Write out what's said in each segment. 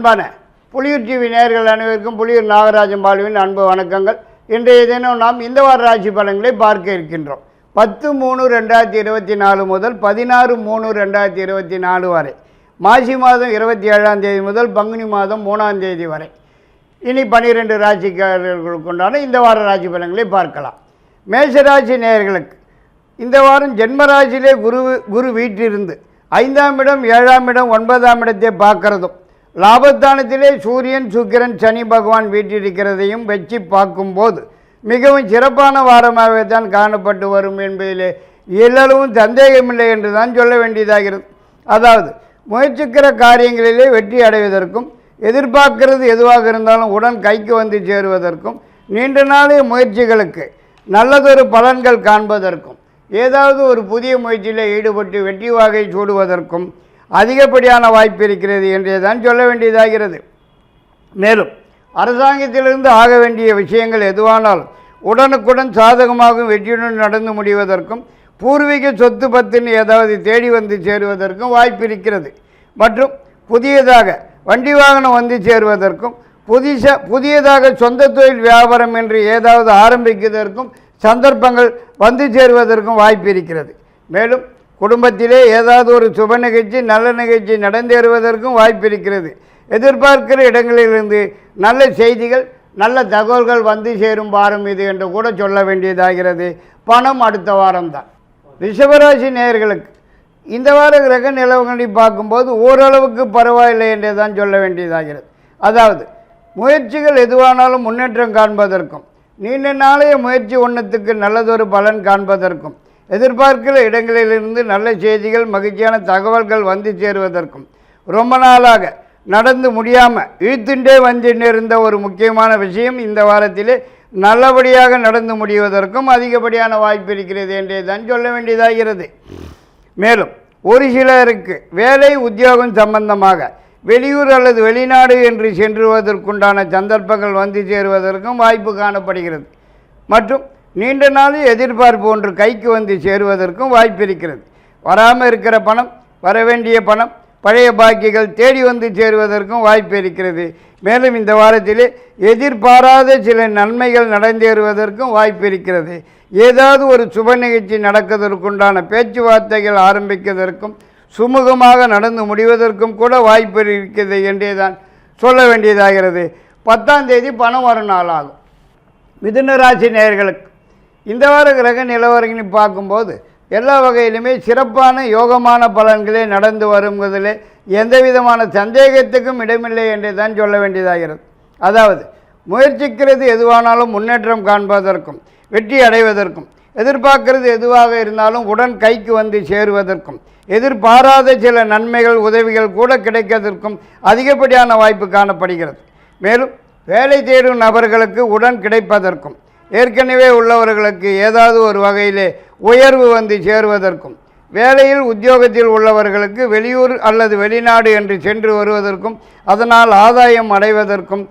அன்பான புலியூர் டிவி நேயர்கள் அனைவருக்கும் புலியூர் நாகராஜன் பாலுவின் அன்பு வணக்கங்கள். இன்றைய தினம் நாம் இந்த வார ராசி பலன்களை பார்க்க இருக்கின்றோம். 10/3/2024 முதல் 16/3/2024 வரை, மாசி மாதம் 27ஆம் தேதி முதல் பங்குனி மாதம் 3ஆம் தேதி வரை, இனி 12 ராசிக்காரர்களுக்குண்டான இந்த வார ராசி பலன்களை பார்க்கலாம். மேஷராசி நேயர்களுக்கு இந்த வாரம் ஜென்மராசியிலே குரு வீட்டிலிருந்து 5ஆம் இடம் 7ஆம் இடம் 9ஆம் இடத்தை பார்க்கிறதும், லாபஸ்தானத்திலே சூரியன் சுக்கிரன் சனி பகவான் வீட்டிருக்கிறதையும் வச்சு பார்க்கும்போது மிகவும் சிறப்பான வாரமாகவே தான் காணப்பட்டு வரும் என்பதிலே எல்லளவும் சந்தேகமில்லை என்று தான் சொல்ல வேண்டியதாகிறது. அதாவது முயற்சிக்கிற காரியங்களிலே வெற்றி அடைவதற்கும், எதிர்பார்க்கிறது எதுவாக இருந்தாலும் உடன் கைக்கு வந்து சேருவதற்கும், நீண்ட நாளைய முயற்சிகளுக்கு நல்லதொரு பலன்கள் காண்பதற்கும், ஏதாவது ஒரு புதிய முயற்சியில் ஈடுபட்டு வெற்றி வாகை சூடுவதற்கும் அதிகப்படியான வாய்ப்பு இருக்கிறது என்றே தான் சொல்ல வேண்டியதாகிறது. மேலும் அரசாங்கத்திலிருந்து ஆக வேண்டிய விஷயங்கள் எதுவானாலும் உடனுக்குடன் சாதகமாகவும் வெற்றியுடன் நடந்து முடிவதற்கும், பூர்வீக சொத்து பத்துன்னு ஏதாவது தேடி வந்து சேருவதற்கும் வாய்ப்பு இருக்கிறது. மற்றும் புதியதாக வண்டி வாகனம் வந்து சேருவதற்கும், புதியதாக சொந்த தொழில் வியாபாரம் என்று ஏதாவது ஆரம்பிப்பதற்கும் சந்தர்ப்பங்கள் வந்து சேருவதற்கும் வாய்ப்பு இருக்கிறது. மேலும் குடும்பத்திலே ஏதாவது ஒரு சுப நிகழ்ச்சி நல்ல நிகழ்ச்சி நடந்தேறுவதற்கும் வாய்ப்பு இருக்கிறது. எதிர்பார்க்கிற இடங்களிலிருந்து நல்ல செய்திகள் நல்ல தகவல்கள் வந்து சேரும் வாரம் இது என்று கூட சொல்ல வேண்டியதாகிறது. பணம் அடுத்த வாரம்தான். ரிஷபராசி நேயர்களுக்கு இந்த வார கிரக நிலவரங்களை பார்க்கும்போது ஓரளவுக்கு பரவாயில்லை என்றே தான் சொல்ல வேண்டியதாகிறது. அதாவது முயற்சிகள் எதுவானாலும் முன்னேற்றம் காண்பதற்கும், நீண்ட நாளைய முயற்சி ஒன்றத்துக்கு நல்லதொரு பலன் காண்பதற்கும், எதிர்பார்க்கிற இடங்களிலிருந்து நல்ல செய்திகள் மகிழ்ச்சியான தகவல்கள் வந்து சேருவதற்கும், ரொம்ப நாளாக நடந்து முடியாமல் இழுத்துண்டே இருந்த ஒரு முக்கியமான விஷயம் இந்த வாரத்திலே நல்லபடியாக நடந்து முடிவதற்கும் அதிகப்படியான வாய்ப்பு இருக்கிறது என்றே தான் சொல்ல வேண்டியதாகிறது. மேலும் ஒரு சிலருக்கு வேலை உத்தியோகம் சம்பந்தமாக வெளியூர் அல்லது வெளிநாடு என்று சென்றுவதற்குண்டான சந்தர்ப்பங்கள் வந்து சேருவதற்கும் வாய்ப்பு காணப்படுகிறது. மற்றும் நீண்ட நாள் எதிர்பார்ப்பு ஒன்று கைக்கு வந்து சேருவதற்கும் வாய்ப்பு இருக்கிறது. வராமல் இருக்கிற பணம், வரவேண்டிய பணம், பழைய பாக்கிகள் தேடி வந்து சேருவதற்கும் வாய்ப்பு இருக்கிறது. மேலும் இந்த வாரத்திலே எதிர்பாராத சில நன்மைகள் நடந்தேறுவதற்கும் வாய்ப்பு இருக்கிறது. ஏதாவது ஒரு சுப நிகழ்ச்சி நடப்பதற்குண்டான பேச்சுவார்த்தைகள் ஆரம்பிப்பதற்கும் சுமூகமாக நடந்து முடிவதற்கும் கூட வாய்ப்பு இருக்கிறது என்றே தான் சொல்ல வேண்டியதாகிறது. 10ஆம் தேதி பணம் வரும் நாளாகும். மிதுன ராசி நேயர்களுக்கு இந்த வார கிரக நிலவரங்களை பார்க்கும்போது எல்லா வகையிலுமே சிறப்பான யோகமான பலன்களே நடந்து வருவதிலே எந்த விதமான சந்தேகத்துக்கும் இடமில்லை என்றே தான் சொல்ல வேண்டியதாகிறது. அதாவது முயற்சிக்கிறது எதுவானாலும் முன்னேற்றம் காண்பதற்கும், வெற்றி அடைவதற்கும், எதிர்பார்க்கிறது எதுவாக இருந்தாலும் உடன் கைக்கு வந்து சேருவதற்கும், எதிர்பாராத சில நன்மைகள் உதவிகள் கூட கிடைப்பதற்கும் அதிகப்படியான வாய்ப்பு காணப்படுகிறது. மேலும் வேலை தேடும் நபர்களுக்கு உடன் கிடைப்பதற்கும், ஏற்கனவே உள்ளவர்களுக்கு ஏதாவது ஒரு வகையிலே உயர்வு வந்து சேருவதற்கும், வேலையில் உத்தியோகத்தில் உள்ளவர்களுக்கு வெளியூர் அல்லது வெளிநாடு என்று சென்று வருவதற்கும், அதனால் ஆதாயம் அடைவதற்கும்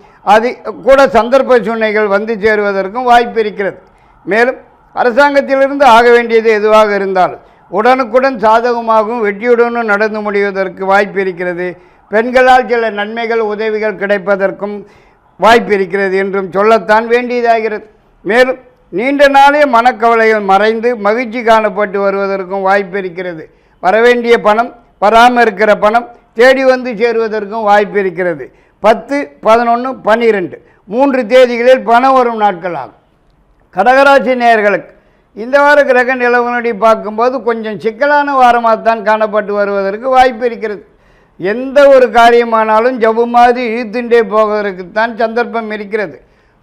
கூட சந்தர்ப்ப சூழ்நிலைகள் வந்து சேருவதற்கும் வாய்ப்பு இருக்கிறது. மேலும் அரசாங்கத்திலிருந்து ஆக வேண்டியது எதுவாக இருந்தாலும் உடனுக்குடன் சாதகமாகவும் வெற்றியுடனும் நடந்து முடிவதற்கு வாய்ப்பு இருக்கிறது. பெண்களால் சில நன்மைகள் உதவிகள் கிடைப்பதற்கும் வாய்ப்பு இருக்கிறது என்றும் சொல்லத்தான் வேண்டியதாகிறது. மேலும் நீண்ட நாளே மனக்கவலைகள் மறைந்து மகிழ்ச்சி காணப்பட்டு வருவதற்கும் வாய்ப்பு இருக்கிறது. வரவேண்டிய பணம், வராமல் இருக்கிற பணம் தேடி வந்து சேருவதற்கும் வாய்ப்பு இருக்கிறது. 10, 11, 12 3 தேதிகளில் பணம் வரும் நாட்கள் ஆகும். கடகராசி நேயர்களுக்கு இந்த வார கிரக நிலவரங்களை பார்க்கும்போது கொஞ்சம் சிக்கலான வாரமாகத்தான் காணப்பட்டு வருவதற்கு வாய்ப்பு இருக்கிறது. எந்த ஒரு காரியமானாலும் ஜவ்வு மாதிரி இழுத்துண்டே போவதற்குத்தான் சந்தர்ப்பம் இருக்கிறது.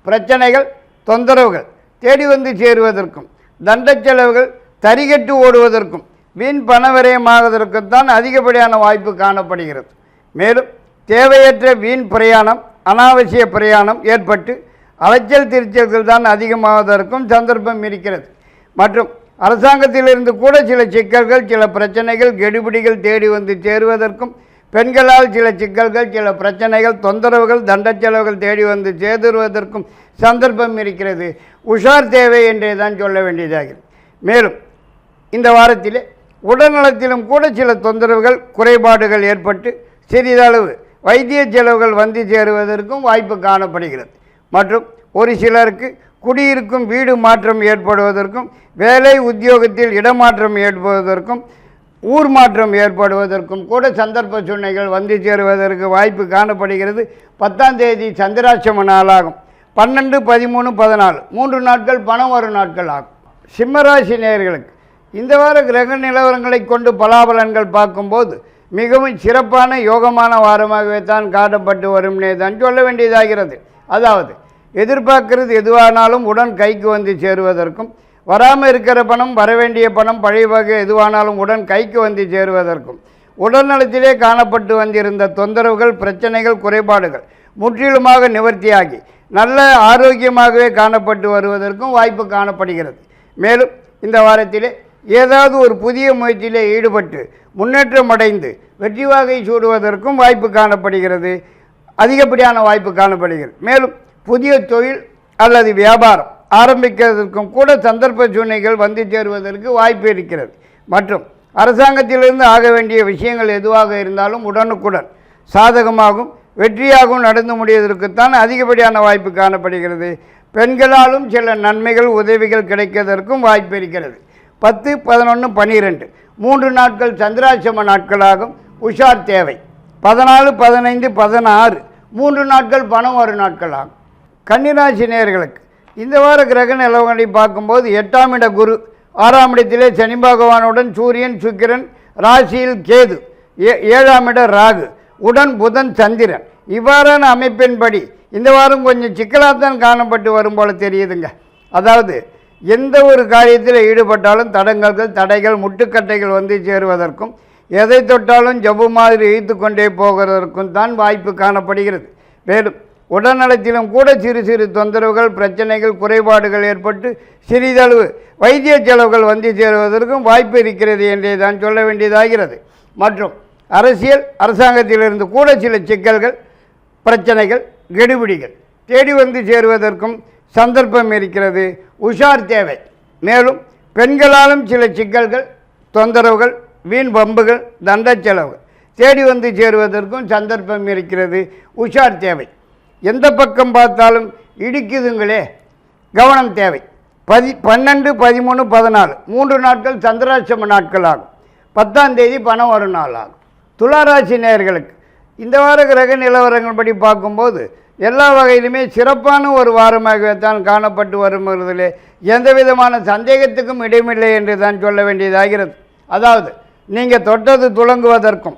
பிரச்சனைகள், தொந்தரவுகள் தேடி வந்து சேருவதற்கும், தண்ட செலவுகள் தரிகட்டு ஓடுவதற்கும், வீண் பண விரயமாவதற்குத்தான் அதிகப்படியான வாய்ப்பு காணப்படுகிறது. மேலும் தேவையற்ற வீண் பிரயாணம், அனாவசிய பிரயாணம் ஏற்பட்டு அலைச்சல் திருச்சல்கள் தான் அதிகமாவதற்கும் சந்தர்ப்பம் இருக்கிறது. மற்றும் அரசாங்கத்திலிருந்து கூட சில சிக்கல்கள், சில பிரச்சனைகள், கெடுபிடிகள் தேடி வந்து சேருவதற்கும், பெண்களால் சில சிக்கல்கள், சில பிரச்சனைகள், தொந்தரவுகள், தண்ட செலவுகள் தேடி வந்து சேருவதற்கும் சந்தர்ப்பம் இருக்கிறது. உஷார் தேவை என்றே தான் சொல்ல வேண்டியதாகிறது. மேலும் இந்த வாரத்திலே உடல்நலத்திலும் கூட சில தொந்தரவுகள், குறைபாடுகள் ஏற்பட்டு சிறிதளவு வைத்திய செலவுகள் வந்து சேருவதற்கும் வாய்ப்பு காணப்படுகிறது. மற்றும் ஒரு சிலருக்கு குடியிருக்கும் வீடு மாற்றம் ஏற்படுவதற்கும், வேலை உத்தியோகத்தில் இடமாற்றம் ஏற்படுவதற்கும், ஊர் மாற்றம் ஏற்படுவதற்கும் கூட சந்தர்ப்ப சூழ்நிலைகள் வந்து சேருவதற்கு வாய்ப்பு காணப்படுகிறது. 10ஆம் தேதி சந்திராட்சம நாளாகும். 12, 13, 14 3 நாட்கள் பணம் வரும் நாட்கள் ஆகும். சிம்மராசி நேயர்களுக்கு இந்த வார கிரக நிலவரங்களை கொண்டு பலாபலன்கள் பார்க்கும்போது மிகவும் சிறப்பான யோகமான வாரமாகவே தான் காட்டப்பட்டு வரும்னே தான் சொல்ல வேண்டியதாகிறது. அதாவது எதிர்பார்க்கிறது எதுவானாலும் உடன் கைக்கு வந்து சேருவதற்கும், வராமல் இருக்கிற பணம், வரவேண்டிய பணம், பழைய வகை எதுவானாலும் உடன் கைக்கு வந்து சேருவதற்கும், உடல்நலத்திலே காணப்பட்டு வந்திருந்த தொந்தரவுகள், பிரச்சனைகள், குறைபாடுகள் முற்றிலுமாக நிவர்த்தியாகி நல்ல ஆரோக்கியமாகவே காணப்பட்டு வருவதற்கும் வாய்ப்பு காணப்படுகிறது. மேலும் இந்த வாரத்திலே ஏதாவது ஒரு புதிய முயற்சியிலே ஈடுபட்டு முன்னேற்றம் அடைந்து வெற்றி வாகை சூடுவதற்கும் வாய்ப்பு காணப்படுகிறது. அதிகப்படியான வாய்ப்பு காணப்படுகிறது. மேலும் புதிய தொழில் அல்லது வியாபாரம் ஆரம்பிக்கிறதுக்கும் கூட சந்தர்ப்ப சூழ்நிலைகள் வந்து சேருவதற்கு வாய்ப்பு இருக்கிறது. மற்றும் அரசாங்கத்திலிருந்து ஆக வேண்டிய விஷயங்கள் எதுவாக இருந்தாலும் உடனுக்குடன் சாதகமாகவும் வெற்றியாகவும் நடந்து முடிவதற்குத்தான் அதிகப்படியான வாய்ப்பு காணப்படுகிறது. பெண்களாலும் சில நன்மைகள், உதவிகள் கிடைப்பதற்கும் வாய்ப்பு இருக்கிறது. 10, 11, 12 3 நாட்கள் சந்திராட்சம நாட்களாகும். உஷார் தேவை. 14, 15, 16 3 நாட்கள் பணம் வரும் நாட்களாகும். கன்னிராசி நேயர்களுக்கு இந்த வார கிரக நிலவரங்களை பார்க்கும்போது 8ஆம் இட குரு, 6ஆம் இடத்திலே சனி பகவானுடன் சூரியன், சுக்கிரன், ராசியில் கேது, 7ஆம் இட ராகு, உடன் புதன், சந்திரன். இவ்வாறான அமைப்பின்படி இந்த வாரம் கொஞ்சம் சிக்கலாகத்தான் காணப்பட்டு வரும் போல தெரியுதுங்க. அதாவது எந்த ஒரு காரியத்தில் ஈடுபட்டாலும் தடங்கல்கள், தடைகள், முட்டுக்கட்டைகள் வந்து சேருவதற்கும், எதை தொட்டாலும் ஜபு மாதிரி இழுத்து கொண்டே போகிறதற்கும் தான் வாய்ப்பு காணப்படுகிறது. மேலும் உடல்நலத்திலும் கூட சிறு சிறு தொந்தரவுகள், பிரச்சனைகள், குறைபாடுகள் ஏற்பட்டு சிறிதளவு வைத்திய செலவுகள் வந்து சேருவதற்கும் வாய்ப்பு இருக்கிறது என்றே தான் சொல்ல வேண்டியதாகிறது. மற்றும் அரசியல், அரசாங்கத்திலிருந்து கூட சில சிக்கல்கள், பிரச்சனைகள், கெடுபிடிகள் தேடி வந்து சேருவதற்கும் சந்தர்ப்பம் இருக்கிறது. உஷார் தேவை. மேலும் பெண்களாலும் சில சிக்கல்கள், தொந்தரவுகள், வீண் பம்புகள், தண்ட செலவுகள் தேடி வந்து சேருவதற்கும் சந்தர்ப்பம் இருக்கிறது. உஷார் தேவை. எந்த பக்கம் பார்த்தாலும் இடிக்குதுங்களே, கவனம் தேவை. 12, 13, 14 3 நாட்கள் சந்திராட்சம நாட்கள் ஆகும். 10ஆம் தேதி பணம் வரும் நாள் ஆகும். துளாராசி நேயர்களுக்கு இந்த வார கிரக நிலவரங்கள் படி பார்க்கும்போது எல்லா வகையிலுமே சிறப்பான ஒரு வாரமாகவே தான் காணப்பட்டு வருவதிலே எந்த விதமான சந்தேகத்துக்கும் இடமில்லை என்று தான் சொல்ல வேண்டியதாகிறது. அதாவது நீங்கள் தொட்டது துலங்குவதற்கும்,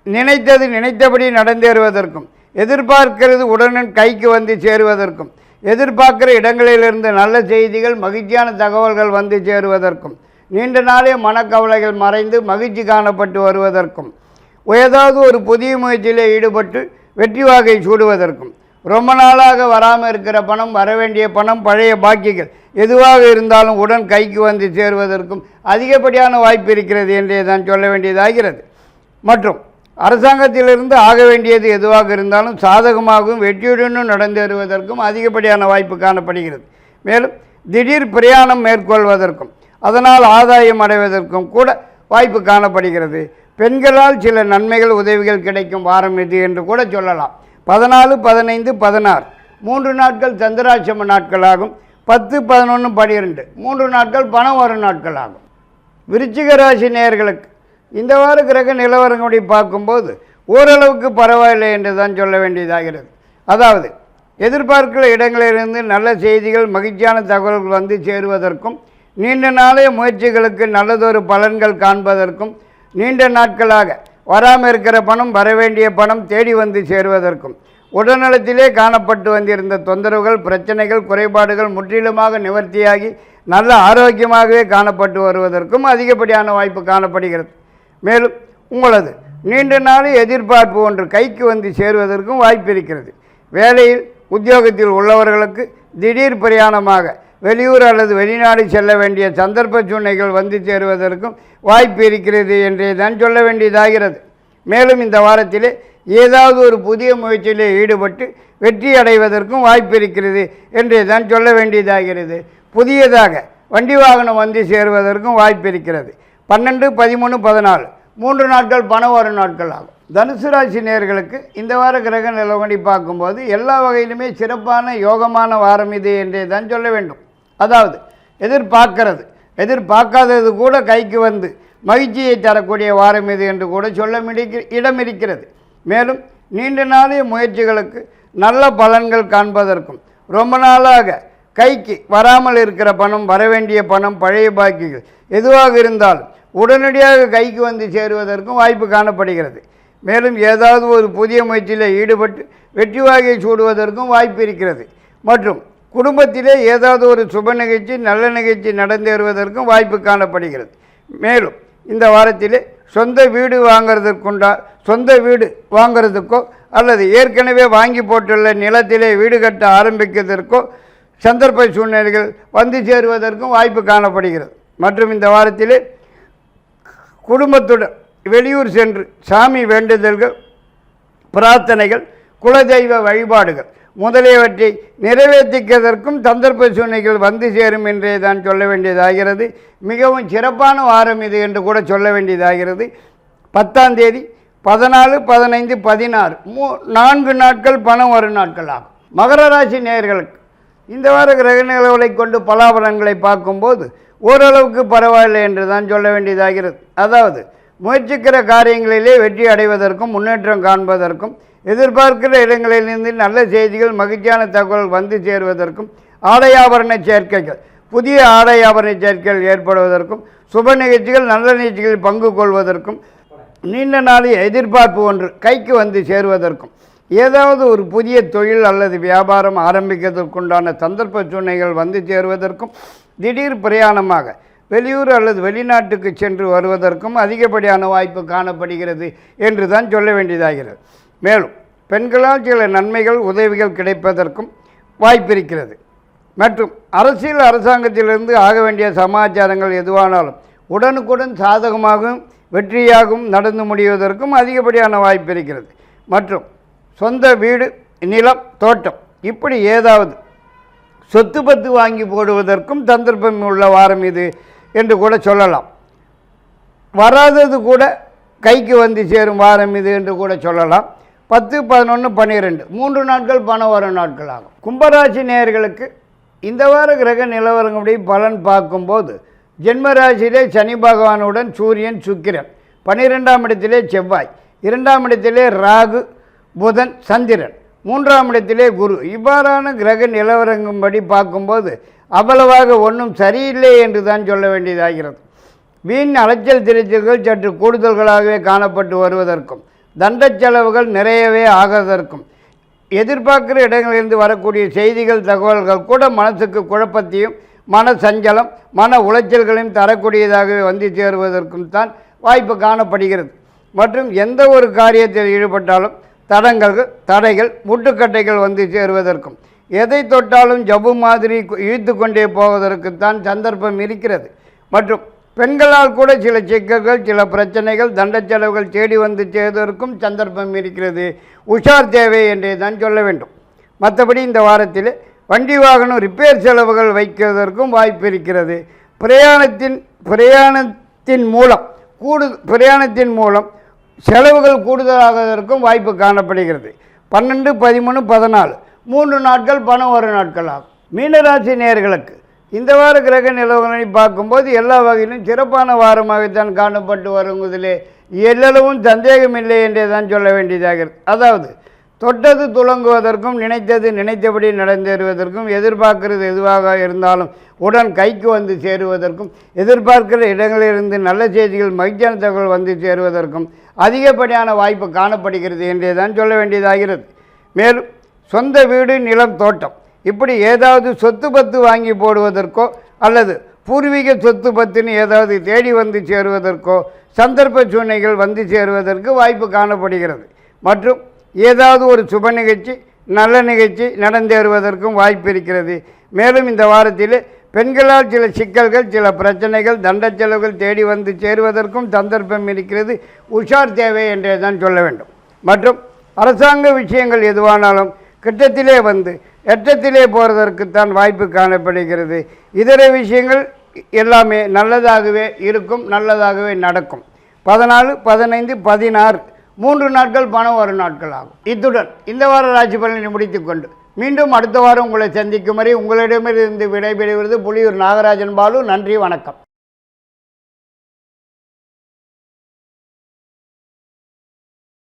நினைத்தது நினைத்தபடி நடந்தேறுவதற்கும், எதிர்பார்க்கிறது உடனும் கைக்கு வந்து சேருவதற்கும், எதிர்பார்க்கிற இடங்களிலிருந்து நல்ல செய்திகள், மகிழ்ச்சியான தகவல்கள் வந்து சேருவதற்கும், நீண்ட நாளே மனக்கவலைகள் மறைந்து மகிழ்ச்சி காணப்பட்டு வருவதற்கும், ஏதாவது ஒரு புதிய முயற்சியிலே ஈடுபட்டு வெற்றி வாகை சூடுவதற்கும், ரொம்ப நாளாக வராமல் இருக்கிற பணம், வரவேண்டிய பணம், பழைய பாக்கிகள் எதுவாக இருந்தாலும் உடன் கைக்கு வந்து சேருவதற்கும் அதிகப்படியான வாய்ப்பு இருக்கிறது என்றே தான் சொல்ல வேண்டியதாகிறது. மற்றும் அரசாங்கத்திலிருந்து ஆக வேண்டியது எதுவாக இருந்தாலும் சாதகமாகவும் வெற்றியுடனும் நடந்தேறுவதற்கும் அதிகப்படியான வாய்ப்பு காணப்படுகிறது. மேலும் திடீர் பிரயாணம் மேற்கொள்வதற்கும் அதனால் ஆதாயம் அடைவதற்கும் கூட வாய்ப்பு காணப்படுகிறது. பெண்களால் சில நன்மைகள், உதவிகள் கிடைக்கும் வாரம் இது என்று கூட சொல்லலாம். 14, 15, 16 3 நாட்கள் சந்திராட்சம நாட்களாகும். 10, 11, 12 3 நாட்கள் பணம் வரும் நாட்களாகும். விருச்சிக ராசி நேயர்களுக்கு இந்த வார கிரக நிலவரங்களை பார்க்கும்போது ஓரளவுக்கு பரவாயில்லை என்று தான் சொல்ல வேண்டியதாகிறது. அதாவது எதிர்பார்க்கிற இடங்களிலிருந்து நல்ல செய்திகள், மகிழ்ச்சியான தகவல்கள் வந்து சேருவதற்கும், நீண்ட நாளைய முயற்சிகளுக்கு நல்லதொரு பலன்கள் காண்பதற்கும், நீண்ட நாட்களாக வராமல் இருக்கிற பணம், வரவேண்டிய பணம் தேடி வந்து சேருவதற்கும், உடல்நலத்திலே காணப்பட்டு வந்திருந்த தொந்தரவுகள், பிரச்சனைகள், குறைபாடுகள் முற்றிலுமாக நிவர்த்தியாகி நல்ல ஆரோக்கியமாகவே காணப்பட்டு வருவதற்கும் அதிகப்படியான வாய்ப்பு காணப்படுகிறது. மேலும் உங்களது நீண்ட நாள் எதிர்பார்ப்பு ஒன்று கைக்கு வந்து சேருவதற்கும் வாய்ப்பு இருக்கிறது. வேலையில், உத்தியோகத்தில் உள்ளவர்களுக்கு திடீர் பிரயாணமாக வெளியூர் அல்லது வெளிநாடு செல்ல வேண்டிய சந்தர்ப்ப சூழ்நிலைகள் வந்து சேருவதற்கும் வாய்ப்பு இருக்கிறது என்றே தான் சொல்ல வேண்டியதாகிறது. மேலும் இந்த வாரத்திலே ஏதாவது ஒரு புதிய முயற்சியிலே ஈடுபட்டு வெற்றி அடைவதற்கும் வாய்ப்பு இருக்கிறது என்றே தான் சொல்ல வேண்டியதாகிறது. புதியதாக வண்டி வாகனம் வந்து சேருவதற்கும் வாய்ப்பு இருக்கிறது. 12, 13, 14 3 நாட்கள் பணம் வரும் நாட்கள் ஆகும். தனுசு ராசி நேயர்களுக்கு இந்த வார கிரக நிலவடி பார்க்கும்போது எல்லா வகையிலுமே சிறப்பான யோகமான வாரம் இது என்றே தான் சொல்ல வேண்டும். அதாவது எதிர்பார்க்காதது கூட கைக்கு வந்து மகிழ்ச்சியை தரக்கூடிய வாரம் இது என்று கூட சொல்ல இடம் இருக்கிறது. மேலும் நீண்ட நாளைய முயற்சிகளுக்கு நல்ல பலன்கள் காண்பதற்கும் ரொம்ப நாளாக கைக்கு வராமல் இருக்கிற பணம், வரவேண்டிய பணம், பழைய பாக்கிகள் எதுவாக இருந்தாலும் உடனடியாக கைக்கு வந்து சேருவதற்கும் வாய்ப்பு காணப்படுகிறது. மேலும் ஏதாவது ஒரு புதிய முயற்சியில் ஈடுபட்டு வெற்றி வாகை சூடுவதற்கும் வாய்ப்பு இருக்கிறது. மற்றும் குடும்பத்திலே ஏதாவது ஒரு சுப நிகழ்ச்சி, நல்ல நிகழ்ச்சி நடந்தேறுவதற்கும் வாய்ப்பு காணப்படுகிறது. மேலும் இந்த வாரத்திலே சொந்த வீடு வாங்கிறதுக்கோ அல்லது ஏற்கனவே வாங்கி போட்டுள்ள நிலத்திலே வீடு கட்ட ஆரம்பிக்கிறதற்கோ சந்தர்ப்ப சூழ்நிலைகள் வந்து சேருவதற்கும் வாய்ப்பு காணப்படுகிறது. மற்றும் இந்த வாரத்திலே குடும்பத்துடன் வெளியூர் சென்று சாமி வேண்டுதல்கள், பிரார்த்தனைகள், குலதெய்வ வழிபாடுகள் முதலியவற்றை நிறைவேற்றிக்கிறதற்கும் சந்தர்ப்ப சூழ்நிலைகள் வந்து சேரும் என்றே தான் சொல்ல வேண்டியதாகிறது. மிகவும் சிறப்பான வாரம் இது என்று கூட சொல்ல வேண்டியதாகிறது. 10ஆம் தேதி, 14, 15, 16 4 நாட்கள் பணம் வரும் நாட்கள் ஆகும். மகர ராசி நேயர்களுக்கு இந்த வார கிரக நிலவுகளை கொண்டு பலாபலன்களை பார்க்கும்போது ஓரளவுக்கு பரவாயில்லை என்று தான் சொல்ல வேண்டியதாகிறது. அதாவது முயற்சிக்கிற காரியங்களிலே வெற்றி அடைவதற்கும் முன்னேற்றம் காண்பதற்கும் எதிர்பார்க்கிற இடங்களிலிருந்து நல்ல செய்திகள், மகிழ்ச்சியான தகவல் வந்து சேருவதற்கும் ஆடை ஆபரண சேர்க்கைகள், புதிய ஆடை ஆபரண சேர்க்கைகள் ஏற்படுவதற்கும் சுப நிகழ்ச்சிகள், நல்ல நிகழ்ச்சிகளில் பங்கு கொள்வதற்கும் நீண்ட நாளைய எதிர்பார்ப்பு ஒன்று கைக்கு வந்து சேருவதற்கும் ஏதாவது ஒரு புதிய தொழில் அல்லது வியாபாரம் ஆரம்பிக்கிறதுக்குண்டான சந்தர்ப்ப சூழ்நிலைகள் வந்து சேருவதற்கும் திடீர் பிரயாணமாக வெளியூர் அல்லது வெளிநாட்டுக்கு சென்று வருவதற்கும் அதிகப்படியான வாய்ப்பு காணப்படுகிறது என்று தான் சொல்ல வேண்டியதாகிறது. மேலும் பெண்களால் சில நன்மைகள், உதவிகள் கிடைப்பதற்கும் வாய்ப்பிருக்கிறது. மற்றும் அரசாங்கத்திலிருந்து ஆக வேண்டிய சமாச்சாரங்கள் எதுவானாலும் உடனுக்குடன் சாதகமாகவும் வெற்றியாகவும் நடந்து முடிவதற்கும் அதிகப்படியான வாய்ப்பு இருக்கிறது. மற்றும் சொந்த வீடு, நிலம், தோட்டம் இப்படி ஏதாவது சொத்து பத்து வாங்கி போடுவதற்கும் சந்தர்ப்பம் உள்ள வாரம் இது என்று கூட சொல்லலாம். வராதது கூட கைக்கு வந்து சேரும் வாரம் இது என்று கூட சொல்லலாம். 10, 11, 12 3 நாட்கள் பணம் வரும் நாட்கள் ஆகும். கும்பராசி நேயர்களுக்கு இந்த வார கிரக நிலவரங்களுடைய பலன் பார்க்கும்போது ஜென்மராசியிலே சனி பகவானுடன் சூரியன், சுக்கிரன், 12ஆம் இடத்திலே செவ்வாய், 2ஆம் இடத்திலே ராகு, புதன், சந்திரன், 3ஆம் இடத்திலே குரு இவ்வாறான கிரக நிலவரங்கும்படி பார்க்கும்போது அவ்வளவாக ஒன்றும் சரியில்லை என்று தான் சொல்ல வேண்டியதாகிறது. வீண் அலைச்சல் திரைச்சல்கள் சற்று கூடுதல்களாகவே காணப்பட்டு வருவதற்கும் தண்ட செலவுகள் நிறையவே ஆகிறதற்கும் எதிர்பார்க்கிற இடங்களிலிருந்து வரக்கூடிய செய்திகள், தகவல்கள் கூட மனசுக்கு குழப்பத்தையும் மன சஞ்சலம், மன உளைச்சல்களையும் தரக்கூடியதாகவே வந்து சேருவதற்கும் தான் வாய்ப்பு காணப்படுகிறது. மற்றும் எந்த ஒரு காரியத்தில் ஈடுபட்டாலும் தடைகள், முட்டுக்கட்டைகள் வந்து சேருவதற்கும் எதை தொட்டாலும் ஜவ்வு மாதிரி இழுத்து கொண்டே போவதற்குத்தான் சந்தர்ப்பம் இருக்கிறது. மற்றும் பெண்களால் கூட சில சிக்கல்கள், சில பிரச்சனைகள், தண்ட செலவுகள் தேடி வந்து சேருவதற்கும் சந்தர்ப்பம் இருக்கிறது. உஷார் தேவை என்றே தான் சொல்ல வேண்டும். மற்றபடி இந்த வாரத்தில் வண்டி வாகனம் ரிப்பேர் செலவுகள் வைக்கிறதற்கும் வாய்ப்பு இருக்கிறது. பிரயாணத்தின் மூலம் செலவுகள் கூடுதலாவதற்கும் வாய்ப்பு காணப்படுகிறது. 12, 13, 14 3 நாட்கள் பணம் வரும் நாட்கள் ஆகும். மீனராசி நேயர்களுக்கு இந்த வார கிரக நிலவரங்களை பார்க்கும்போது எல்லா வகையிலும் சிறப்பான வாரமாகத்தான் காணப்பட்டு வருவதிலே எல்லளவும் சந்தேகமில்லை என்றே தான் சொல்ல வேண்டியதாகிறது. அதாவது தொட்டது துளங்குவதற்கும் நினைத்தது நினைத்தபடி நடந்தேறுவதற்கும் எதிர்பார்க்கிறது எதுவாக இருந்தாலும் உடன் கைக்கு வந்து சேருவதற்கும் எதிர்பார்க்கிற இடங்களிலிருந்து நல்ல செய்திகள், மகிழ்ச்சியான தகவல் வந்து சேருவதற்கும் அதிகப்படியான வாய்ப்பு காணப்படுகிறது என்றே தான் சொல்ல வேண்டியதாகிறது. மேலும் சொந்த வீடு, நிலம், தோட்டம் இப்படி ஏதாவது சொத்து பத்து வாங்கி போடுவதற்கோ அல்லது பூர்வீக சொத்து பத்துன்னு ஏதாவது தேடி வந்து சேருவதற்கோ சந்தர்ப்ப சூழ்நிலைகள் வந்து சேருவதற்கு வாய்ப்பு காணப்படுகிறது. மற்றும் ஏதாவது ஒரு சுப நிகழ்ச்சி, நல்ல நிகழ்ச்சி நடந்தேறுவதற்கும் வாய்ப்பு இருக்கிறது. மேலும் இந்த வாரத்தில் பெண்களால் சில சிக்கல்கள், சில பிரச்சனைகள், தண்ட செலவுகள் தேடி வந்து சேருவதற்கும் சந்தர்ப்பம் இருக்கிறது. உஷார் தேவை என்றே தான் சொல்ல வேண்டும். மற்றும் அரசாங்க விஷயங்கள் எதுவானாலும் கிட்டத்திலே வந்து எட்டத்திலே போகிறதற்குத்தான் வாய்ப்பு காணப்படுகிறது. இதர விஷயங்கள் எல்லாமே நல்லதாகவே இருக்கும், நல்லதாகவே நடக்கும். 14, 15, 16 3 நாட்கள் பணம் வரும் நாட்கள் ஆகும். இத்துடன் இந்த வார ராசி பலனை முடித்துக்கொண்டு மீண்டும் அடுத்த வாரம் உங்களை சந்திக்கும் வரை உங்களிடமிருந்து விடைபெறுவது புலியூர் நாகராஜன் பாலு. நன்றி, வணக்கம்.